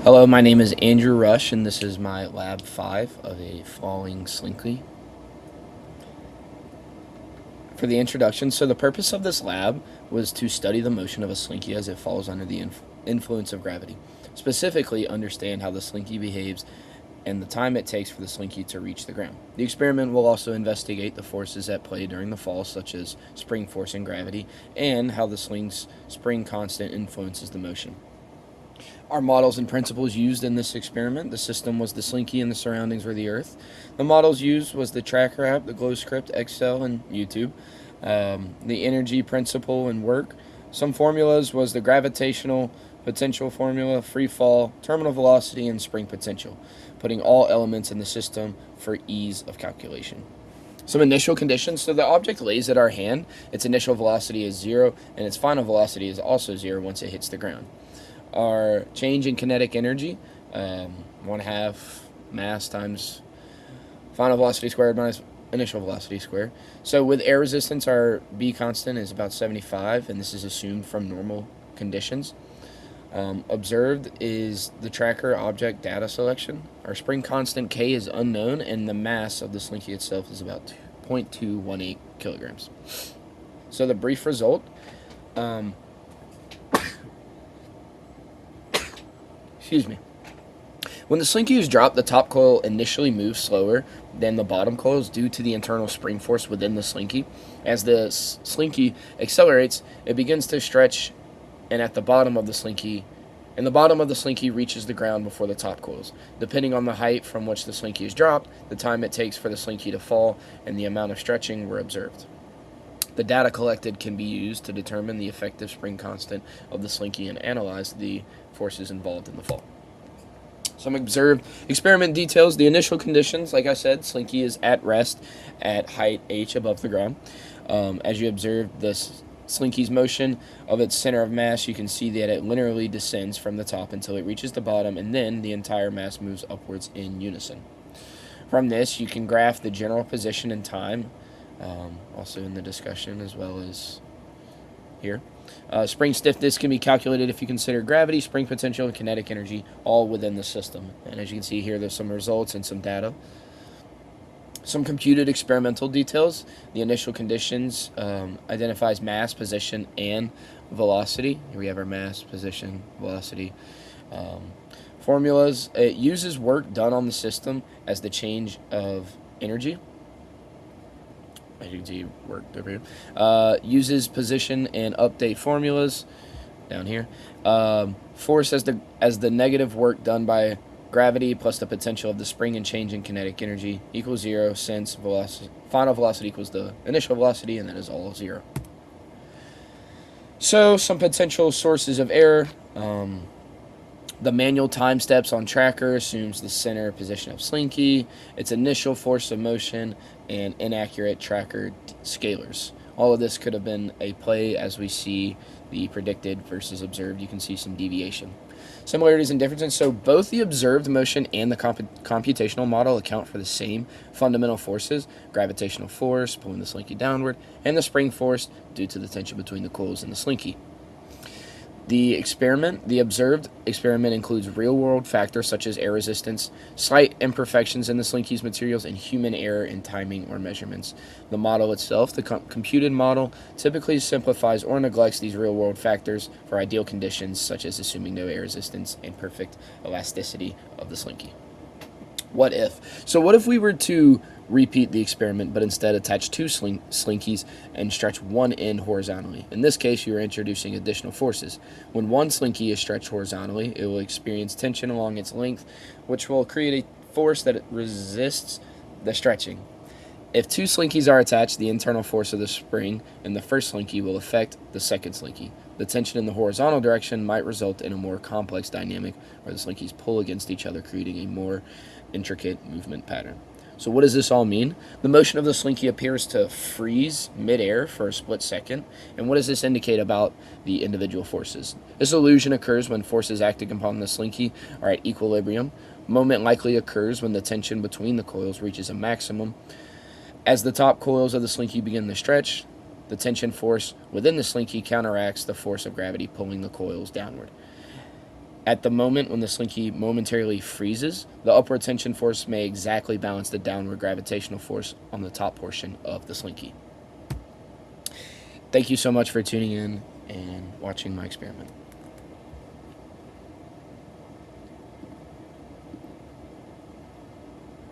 Hello, my name is Andrew Rush, and this is my Lab 5 of a falling Slinky. For the introduction, so the purpose of this lab was to study the motion of a Slinky as it falls under the influence of gravity. Specifically, understand how the Slinky behaves and the time it takes for the Slinky to reach the ground. The experiment will also investigate the forces at play during the fall, such as spring force and gravity, and how the sling's spring constant influences the motion. Our models and principles used in this experiment: the system was the Slinky and the surroundings were the Earth. The models used was the Tracker app, the GlowScript, Excel, and YouTube. The energy principle and work. Some formulas was the gravitational potential formula, free fall, terminal velocity, and spring potential, putting all elements in the system for ease of calculation. Some initial conditions. So the object lays at our hand. Its initial velocity is 0, and its final velocity is also 0 once it hits the ground. Our change in kinetic energy, 1/2 mass times final velocity squared minus initial velocity squared. So with air resistance, our B constant is about 75, and this is assumed from normal conditions. Observed is the tracker object data selection. Our spring constant K is unknown, and the mass of the Slinky itself is about 0.218 kilograms. So the brief result, excuse me. When the Slinky is dropped, the top coil initially moves slower than the bottom coils due to the internal spring force within the Slinky. As the Slinky accelerates, it begins to stretch, and the bottom of the Slinky reaches the ground before the top coils. Depending on the height from which the Slinky is dropped, the time it takes for the Slinky to fall, and the amount of stretching were observed. The data collected can be used to determine the effective spring constant of the Slinky and analyze the forces involved in the fall. Some observed experiment details. The initial conditions, like I said, Slinky is at rest at height h above the ground. As you observe the Slinky's motion of its center of mass, you can see that it linearly descends from the top until it reaches the bottom, and then the entire mass moves upwards in unison. From this, you can graph the general position and time, also in the discussion as well as here. Spring stiffness can be calculated if you consider gravity, spring potential, and kinetic energy all within the system. And as you can see here, there's some results and some data. Some computed experimental details. The initial conditions identifies mass, position, and velocity. Here we have our mass, position, velocity. Formulas. It uses work done on the system as the change of energy. As you can see, worked over here. Uses position and update formulas down here. Force as the negative work done by gravity plus the potential of the spring and change in kinetic energy equals 0, since final velocity equals the initial velocity, and that is all 0. So some potential sources of error. The manual time steps on tracker assumes the center position of Slinky, its initial force of motion, and inaccurate tracker scalars. All of this could have been a play, as we see the predicted versus observed. You can see some deviation. Similarities and differences. So both the observed motion and the computational model account for the same fundamental forces: gravitational force pulling the Slinky downward, and the spring force due to the tension between the coils and the Slinky. The observed experiment includes real-world factors such as air resistance, slight imperfections in the Slinky's materials, and human error in timing or measurements. The model itself, the computed model, typically simplifies or neglects these real-world factors for ideal conditions, such as assuming no air resistance and perfect elasticity of the Slinky. What if? So what if we were to repeat the experiment, but instead attach two Slinkies and stretch one end horizontally? In this case, you are introducing additional forces. When one Slinky is stretched horizontally, it will experience tension along its length, which will create a force that resists the stretching. If two Slinkies are attached, the internal force of the spring in the first Slinky will affect the second Slinky. The tension in the horizontal direction might result in a more complex dynamic where the Slinkies pull against each other, creating a more intricate movement pattern. So what does this all mean? The motion of the Slinky appears to freeze midair for a split second. And what does this indicate about the individual forces? This illusion occurs when forces acting upon the Slinky are at equilibrium. Moment likely occurs when the tension between the coils reaches a maximum. As the top coils of the Slinky begin to stretch, the tension force within the Slinky counteracts the force of gravity pulling the coils downward. At the moment when the Slinky momentarily freezes, the upward tension force may exactly balance the downward gravitational force on the top portion of the Slinky. Thank you so much for tuning in and watching my experiment.